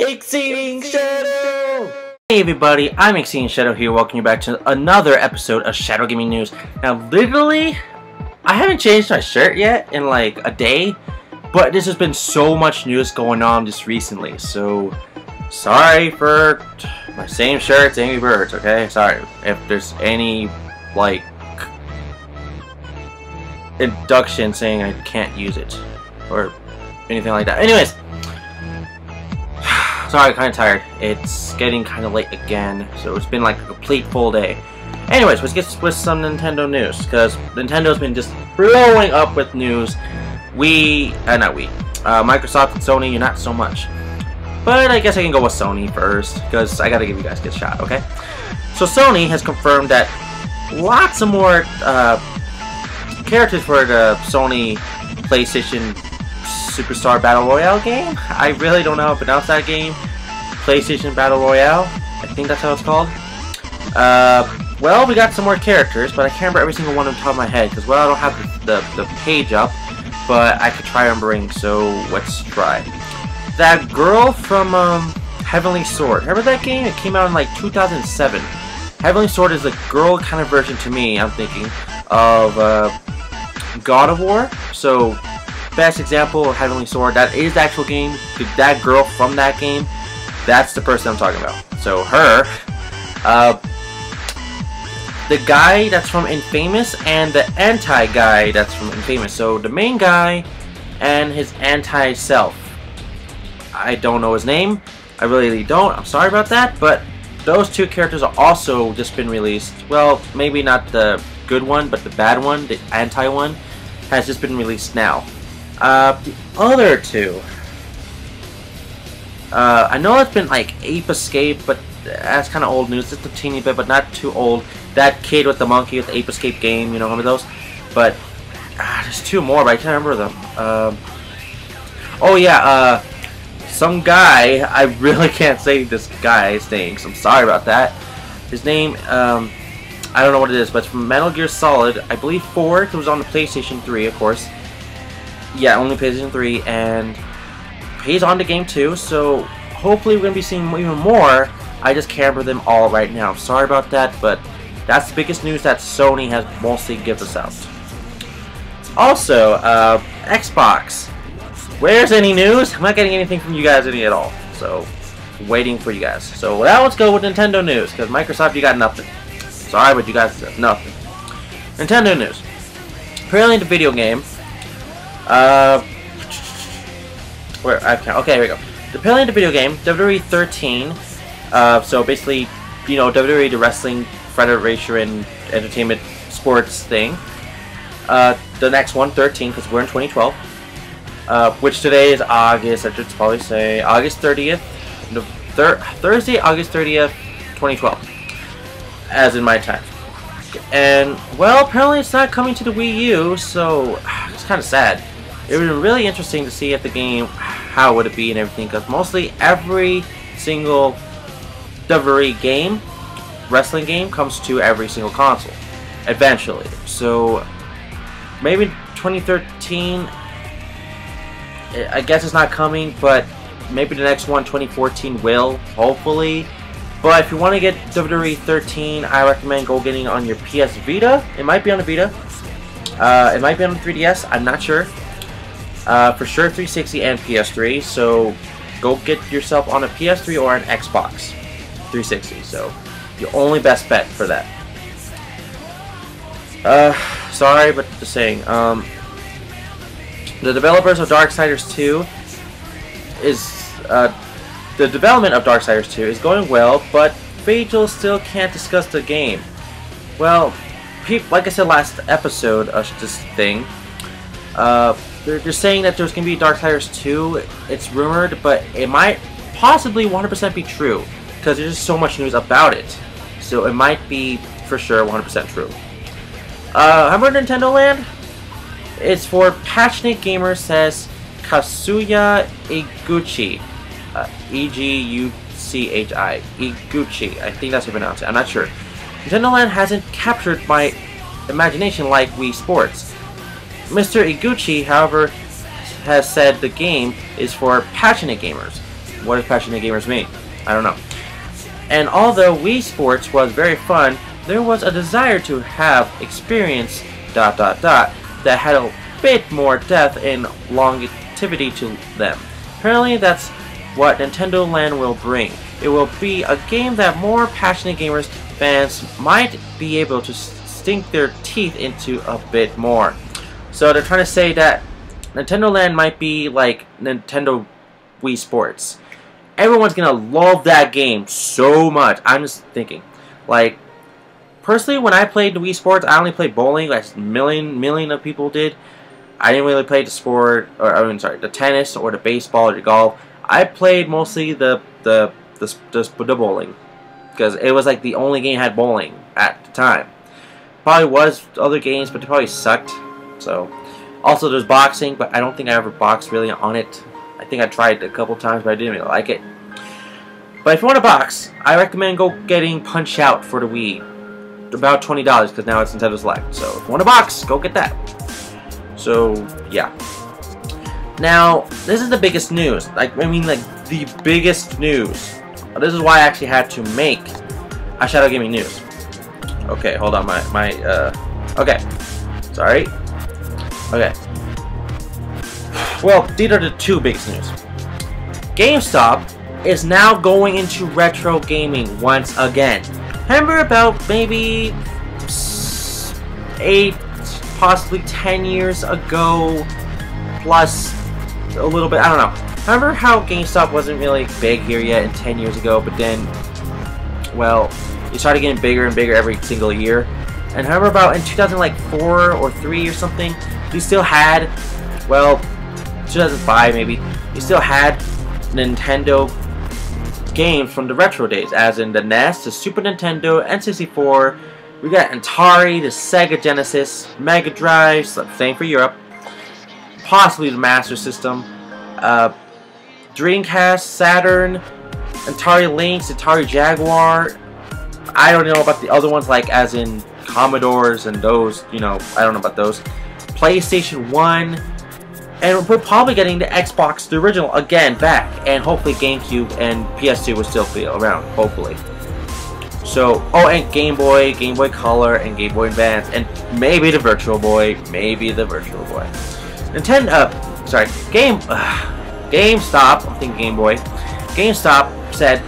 Exceeding Shadow! Hey everybody, I'm Exceeding Shadow here, welcoming you back to another episode of Shadow Gaming News. Now literally, I haven't changed my shirt yet in like a day, but there's just been so much news going on just recently, so sorry for my same shirts, Angry Birds, okay? Sorry if there's any like induction saying I can't use it or anything like that. Anyways, sorry, kind of tired. It's getting kind of late again, so it's been like a complete full day. Anyways, let's get with some Nintendo news, because Nintendo's been just blowing up with news. Microsoft and Sony, not so much. But I guess I can go with Sony first, because I gotta give you guys a good shot, okay? So Sony has confirmed that lots of more characters for the Sony PlayStation Superstar Battle Royale game. I really don't know how to pronounce that game. PlayStation Battle Royale, I think that's how it's called. Well, we got some more characters, but I can't remember every single one on top of my head, because, well, I don't have the page up, but I could try remembering, so let's try. That girl from Heavenly Sword, remember that game? It came out in like 2007. Heavenly Sword is a girl kind of version to me, I'm thinking, of God of War. So best example of Heavenly Sword, that is the actual game. That girl from that game, that's the person I'm talking about. So her, the guy that's from Infamous, and the anti-guy that's from Infamous. So the main guy and his anti-self. I don't know his name. I really don't. I'm sorry about that. But those two characters are also just been released. Well, maybe not the good one, but the bad one, the anti one, has just been released now. The other two, I know it's been like Ape Escape, but that's kind of old news, just a teeny bit, but not too old. That kid with the monkey with the Ape Escape game, you know, remember those? But there's two more, but I can't remember them. Oh yeah, some guy, I really can't say this guy's name, so I'm sorry about that. His name, I don't know what it is, but it's from Metal Gear Solid, I believe 4, it was on the PlayStation 3, of course. Yeah, only PlayStation 3, and he's on the game too, so hopefully we're going to be seeing even more. I just can't remember them all right now. Sorry about that, but that's the biggest news that Sony has mostly given us out. Also, Xbox. Where's any news? I'm not getting anything from you guys at all, so waiting for you guys. So now let's go with Nintendo news, because Microsoft, you got nothing. Sorry, but you guys have nothing. Nintendo news. Apparently the video game, okay, here we go. Apparently the video game, WWE 13, so basically, you know, WWE, the wrestling federation entertainment sports thing. The next one, 13, because we're in 2012. Which today is August, I should probably say August 30th, Thursday, August 30th, 2012, as in my time. And, well, apparently it's not coming to the Wii U, so it's kind of sad. It would be really interesting to see if the game, how would it be and everything, because mostly every single WWE game, wrestling game, comes to every single console, eventually. So, maybe 2013... I guess it's not coming, but maybe the next one, 2014, will, hopefully. But if you want to get WWE 13, I recommend go getting it on your PS Vita. It might be on the Vita. It might be on the 3DS. I'm not sure. For sure, 360 and PS3. So go get yourself on a PS3 or an Xbox 360. So the only best bet for that. Sorry, but just saying. The developers of Darksiders 2 the development of Darksiders 2 is going well, but Fagel still can't discuss the game. Well, like I said last episode of this thing, they're saying that there's going to be Darksiders 2. It's rumored, but it might possibly 100% be true, because there's just so much news about it. So it might be for sure 100% true. How about Nintendo Land? It's for passionate gamers, says Kazuya Iguchi. E-G-U-C-H-I. Iguchi. I think that's how you pronounce it. I'm not sure. Nintendo Land hasn't captured my imagination like Wii Sports. Mr. Iguchi, however, has said the game is for passionate gamers. what does passionate gamers mean? I don't know. And although Wii Sports was very fun, there was a desire to have experience ... that had a bit more depth and longevity to them. Apparently that's what Nintendo Land will bring. It will be a game that more passionate gamers fans might be able to sink their teeth into a bit more. So they're trying to say that Nintendo Land might be like Nintendo Wii Sports. Everyone's gonna love that game so much. I'm just thinking, like, personally, when I played the Wii Sports, I only played bowling, like million of people did. I didn't really play the sport, or I mean, sorry, the tennis or the baseball or the golf. I played mostly the bowling, because it was like the only game that had bowling at the time. Probably was other games, but they probably sucked. So, also there's boxing, but I don't think I ever boxed really on it. I think I tried a couple times, but I didn't really like it. But if you want to box, I recommend getting Punch Out for the Wii. About $20, because now it's Nintendo Select. So if you want to box, go get that. So yeah. Now this is the biggest news. Like, I mean, like the biggest news. This is why I actually had to make a Shadow Gaming news. Okay, hold on. Okay. Sorry. Okay. Well, these are the two biggest news. GameStop is now going into retro gaming once again. Remember about maybe 8, possibly 10 years ago, plus a little bit, I don't know. Remember how GameStop wasn't really big here yet in 10 years ago, but then, well, it started getting bigger and bigger every single year. And remember about in 2004 or 3 or something, we still had, well, 2005 maybe, we still had Nintendo games from the retro days, as in the NES, the Super Nintendo, N64. We got Atari, the Sega Genesis, Mega Drive, same for Europe, possibly the Master System, Dreamcast, Saturn, Atari Lynx, Atari Jaguar. I don't know about the other ones, like as in Commodores and those, you know, I don't know about those. PlayStation 1, and we're probably getting the Xbox, the original, again, back, and hopefully GameCube and PS2 will still be around, hopefully. So, oh, and Game Boy Color, and Game Boy Advance, and maybe the Virtual Boy, GameStop, I think Game Boy, GameStop said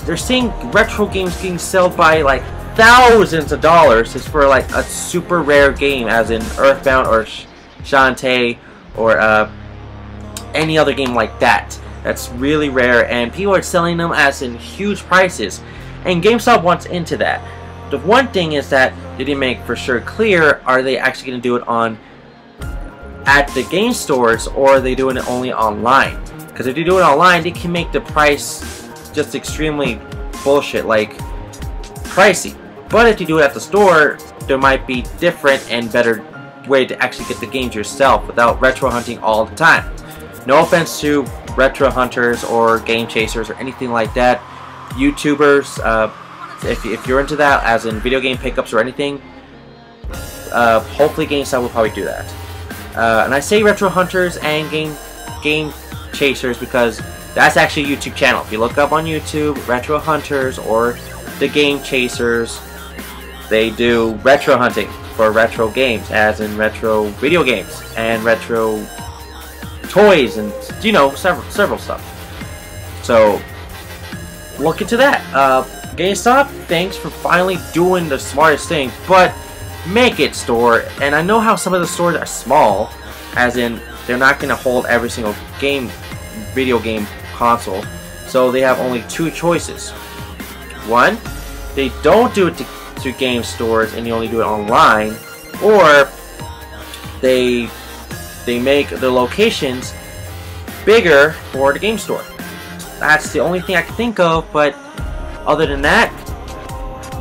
they're seeing retro games getting sold by like thousands of dollars just for like a super rare game, as in Earthbound or Shantae or any other game like that. That's really rare, and people are selling them as in huge prices, and GameStop wants into that. The one thing is that they didn't make for sure clear, are they actually going to do it on at the game stores, or are they doing it only online? Because if they do it online, they can make the price just extremely bullshit, like pricey. But if you do it at the store, there might be different and better way to actually get the games yourself without retro hunting all the time. No offense to retro hunters or game chasers or anything like that. YouTubers, if you're into that, as in video game pickups or anything, hopefully GameStop will probably do that. And I say retro hunters and game chasers because that's actually a YouTube channel. If you look up on YouTube, retro hunters or the game chasers, they do retro hunting for retro games, as in retro video games and retro toys and, you know, several stuff. So look into that. GameStop, thanks for finally doing the smartest thing, but make it store. And I know how some of the stores are small, as in they're not going to hold every single video game console, so they have only two choices. One, they don't do it to game stores and you only do it online, or they make the locations bigger for the game store. That's the only thing I can think of, but other than that,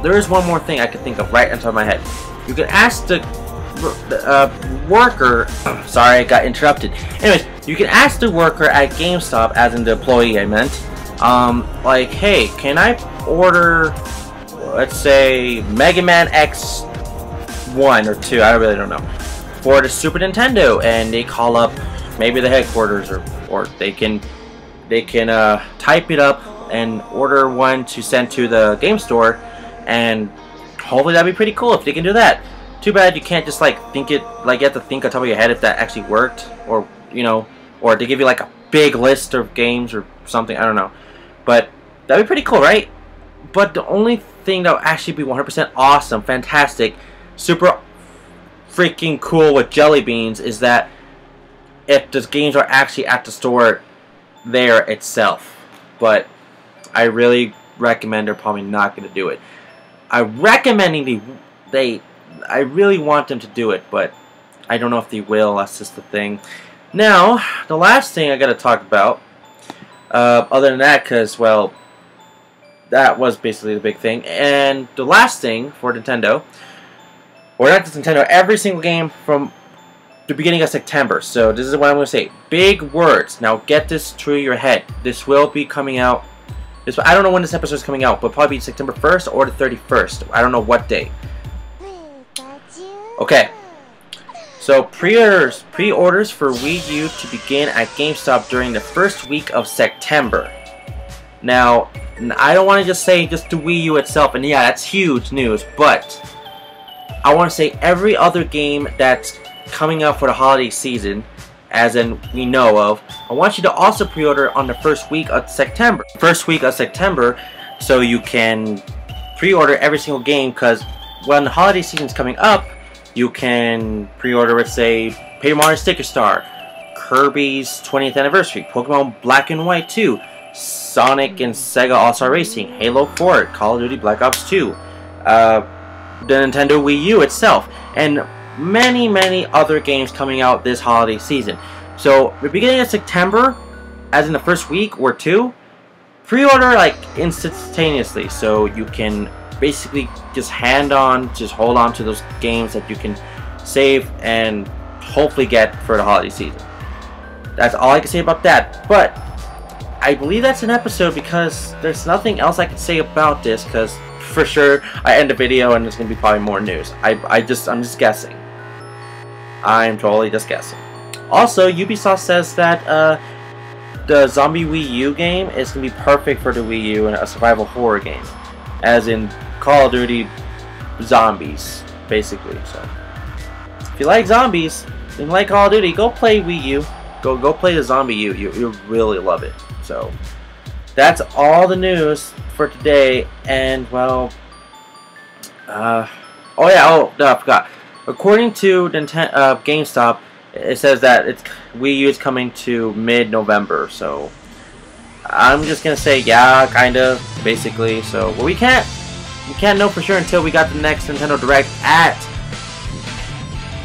there is one more thing I can think of right on top of my head. You can ask the worker, sorry, I got interrupted. Anyways, you can ask the worker at GameStop, as in the employee I meant, like, hey, can I order, let's say, Mega Man X 1 or 2, I really don't know, for the Super Nintendo, and they call up maybe the headquarters, or they can they can type it up and order one to send to the game store, and hopefully that'd be pretty cool if they can do that. Too bad you can't just like think it, like you have to think on top of your head if that actually worked, or you know, or they give you like a big list of games or something, I don't know. But that'd be pretty cool, right? But the only thing that would actually be 100% awesome, fantastic, super freaking cool with jelly beans is that if the games are actually at the store there itself. But I really recommend they're probably not going to do it. I'm recommending I really want them to do it, but I don't know if they will. That's just the thing. Now, the last thing I got to talk about, other than that, because, well, that was basically the big thing. And the last thing for Nintendo, or not just Nintendo, every single game from the beginning of September. So this is what I'm going to say. Big words. Now get this through your head. This will be coming out. I don't know when this episode is coming out, but probably September 1st or the 31st. I don't know what day. Okay. So pre-orders for Wii U to begin at GameStop during the first week of September. Now, I don't want to just say just the Wii U itself, and yeah, that's huge news, but I want to say every other game that's coming out for the holiday season, as in we know of, I want you to also pre-order on the first week of September. First week of September, so you can pre-order every single game, because when the holiday season is coming up, you can pre-order, let's say, Paper Mario Sticker Star, Kirby's 20th Anniversary, Pokemon Black and White 2, Sonic and Sega All-Star Racing, Halo 4, Call of Duty Black Ops 2, the Nintendo Wii U itself, and many, many other games coming out this holiday season. So, the beginning of September, as in the first week or two, pre-order like instantaneously, so you can basically just hold on to those games that you can save and hopefully get for the holiday season. That's all I can say about that. But I believe that's an episode, because there's nothing else I can say about this, because for sure I end the video and there's gonna be probably more news. I'm just guessing. I'm totally just guessing. Also, Ubisoft says that the Zombie Wii U game is gonna be perfect for the Wii U and a survival horror game, as in Call of Duty Zombies, basically. So if you like zombies and you like Call of Duty, go play Wii U. Go play the Zombie U. You'll really love it. So that's all the news for today. And well, I forgot. According to GameStop, it says that Wii U is coming to mid-November. So I'm just gonna say yeah, kind of, basically. So well, we can't know for sure until we got the next Nintendo Direct at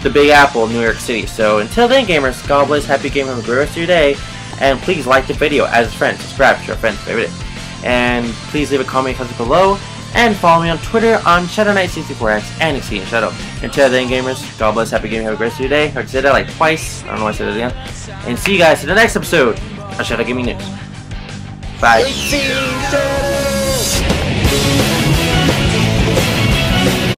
the Big Apple, New York City. So until then, gamers, God bless, happy gaming, have a great rest of your day, and please like the video, add a friend, subscribe, share a friend's favorite, and please leave a comment below, and follow me on Twitter on ShadowKnight64X and Exceeding Shadow. Until then, gamers, God bless, happy gaming, have a great rest of your day. I said that like twice, I don't know why I said it again, and see you guys in the next episode of Shadow Gaming News. Bye.